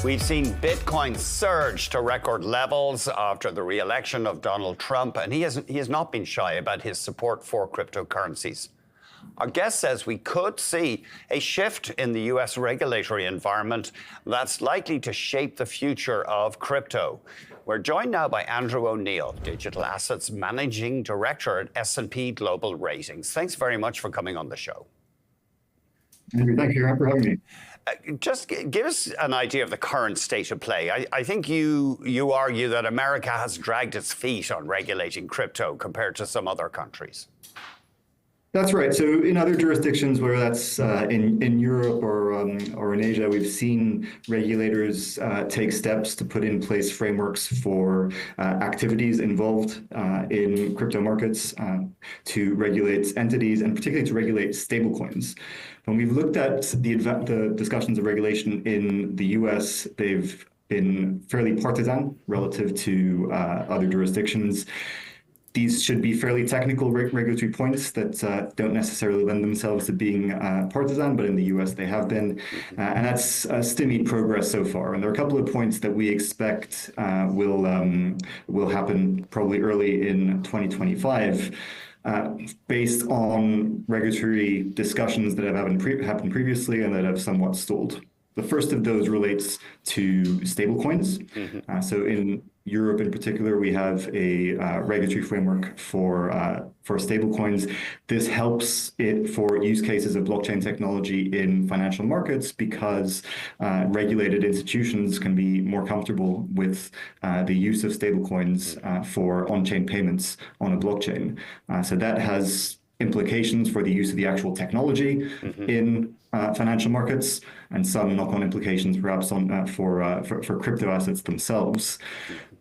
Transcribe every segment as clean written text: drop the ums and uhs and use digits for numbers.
We've seen Bitcoin surge to record levels after the re-election of Donald Trump, and he has not been shy about his support for cryptocurrencies. Our guest says we could see a shift in the US regulatory environment that's likely to shape the future of crypto. We're joined now by Andrew O'Neill, Digital Assets Managing Director at S&P Global Ratings. Thanks very much for coming on the show. Andrew, thank you for having me. Just give us an idea of the current state of play. I think you argue that America has dragged its feet on regulating crypto compared to some other countries. That's right. So in other jurisdictions, whether that's in Europe or in Asia, we've seen regulators take steps to put in place frameworks for activities involved in crypto markets to regulate entities and particularly to regulate stablecoins. When we've looked at the discussions of regulation in the US, they've been fairly partisan relative to other jurisdictions. These should be fairly technical regulatory points that don't necessarily lend themselves to being partisan, but in the US they have been. And that's stymied progress so far. And there are a couple of points that we expect will happen probably early in 2025. Based on regulatory discussions that have happened previously and that have somewhat stalled. The first of those relates to stablecoins. So in Europe in particular, we have a regulatory framework for stablecoins. This helps it for use cases of blockchain technology in financial markets because regulated institutions can be more comfortable with the use of stablecoins for on-chain payments on a blockchain. So that has implications for the use of the actual technology in financial markets, and some knock-on implications perhaps on for crypto assets themselves.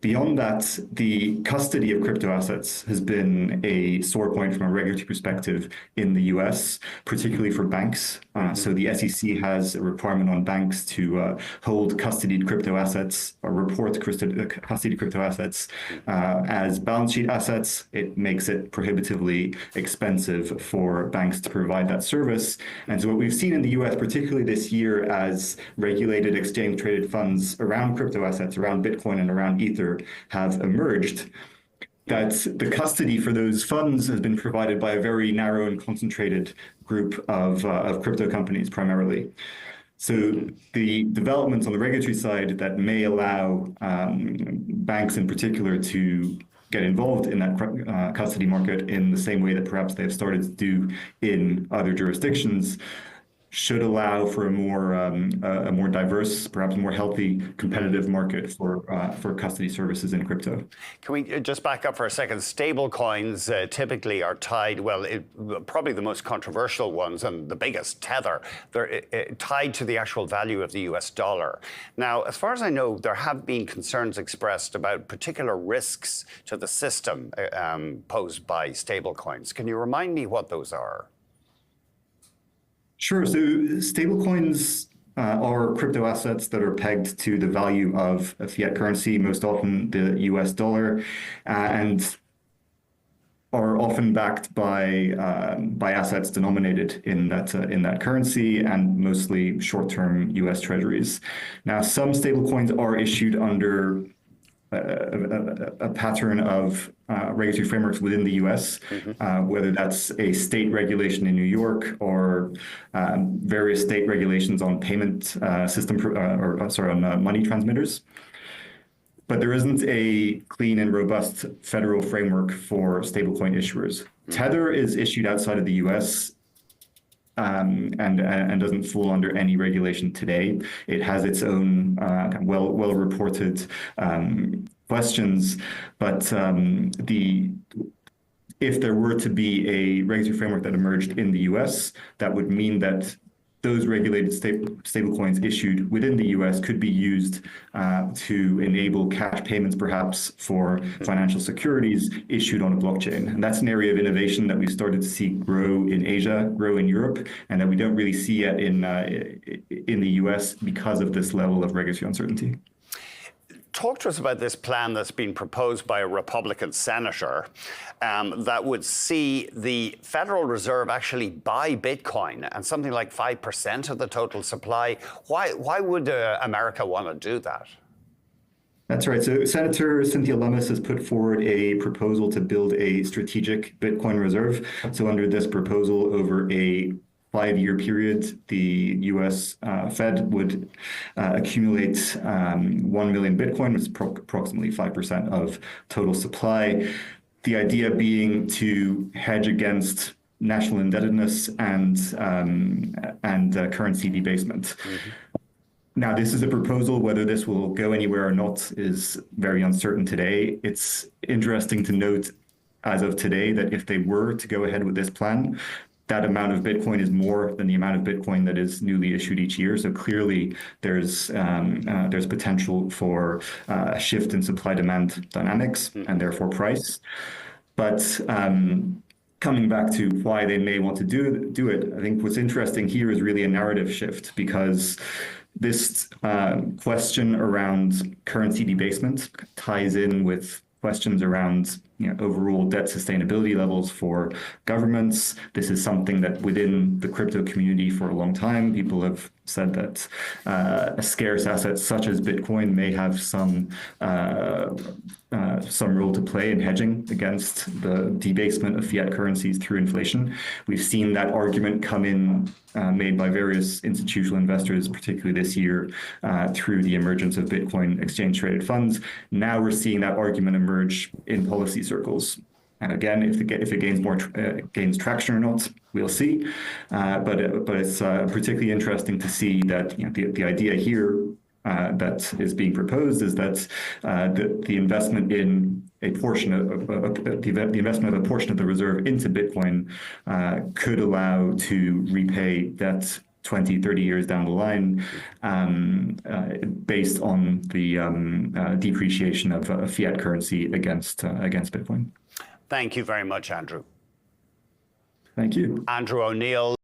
Beyond that, the custody of crypto assets has been a sore point from a regulatory perspective in the US, particularly for banks. So the SEC has a requirement on banks to hold custodied crypto assets or report custodied crypto assets as balance sheet assets. It makes it prohibitively expensive for banks to provide that service. And so what we've seen in the US, particularly this year, as regulated exchange-traded funds around crypto assets, around Bitcoin and around Ether have emerged, that the custody for those funds has been provided by a very narrow and concentrated group of crypto companies primarily. So the developments on the regulatory side that may allow banks in particular to get involved in that custody market in the same way that perhaps they have started to do in other jurisdictions should allow for a more diverse, perhaps more healthy, competitive market for custody services in crypto. Can we just back up for a second? Stablecoins typically are tied, probably the most controversial ones and the biggest, Tether, they're tied to the actual value of the US dollar. Now, as far as I know, there have been concerns expressed about particular risks to the system posed by stablecoins. Can you remind me what those are? Sure. So stablecoins are crypto assets that are pegged to the value of a fiat currency, most often the US dollar, and are often backed by assets denominated in that currency and mostly short-term US treasuries. Now, some stablecoins are issued under a pattern of regulatory frameworks within the US, whether that's a state regulation in New York or various state regulations on payment system, on money transmitters. But there isn't a clean and robust federal framework for stablecoin issuers. Tether is issued outside of the US. And doesn't fall under any regulation today. It has its own well-reported questions, but if there were to be a regulatory framework that emerged in the US, that would mean that those regulated stablecoins issued within the US could be used to enable cash payments, perhaps for financial securities issued on a blockchain. And that's an area of innovation that we've started to see grow in Asia, grow in Europe, and that we don't really see yet in the US because of this level of regulatory uncertainty. talk to us about this plan that's been proposed by a Republican senator that would see the Federal Reserve actually buy Bitcoin and something like 5% of the total supply. Why would America want to do that? That's right. So Senator Cynthia Lummis has put forward a proposal to build a strategic Bitcoin reserve. So under this proposal, over a 5-year period, the U.S. Fed would accumulate 1 million Bitcoin, which is approximately 5% of total supply. The idea being to hedge against national indebtedness and currency debasement. Mm-hmm. Now, this is a proposal. Whether this will go anywhere or not is very uncertain today. It's interesting to note, as of today, that if they were to go ahead with this plan, that amount of Bitcoin is more than the amount of Bitcoin that is newly issued each year. So clearly, there's potential for a shift in supply-demand dynamics and therefore price. But coming back to why they may want to do it, I think what's interesting here is really a narrative shift, because this question around currency debasement ties in with questions around overall debt sustainability levels for governments. This is something that within the crypto community for a long time, people have said that a scarce asset such as Bitcoin may have some role to play in hedging against the debasement of fiat currencies through inflation. We've seen that argument come in made by various institutional investors, particularly this year, through the emergence of Bitcoin exchange-traded funds. Now we're seeing that argument emerge in policy circles. And again, if it gains traction or not, we'll see. But it's particularly interesting to see that the idea here that is being proposed is that the investment in a portion of the investment of a portion of the reserve into Bitcoin could allow to repay debt 20, 30 years down the line, based on the depreciation of fiat currency against Bitcoin. Thank you very much, Andrew. Thank you. Andrew O'Neill.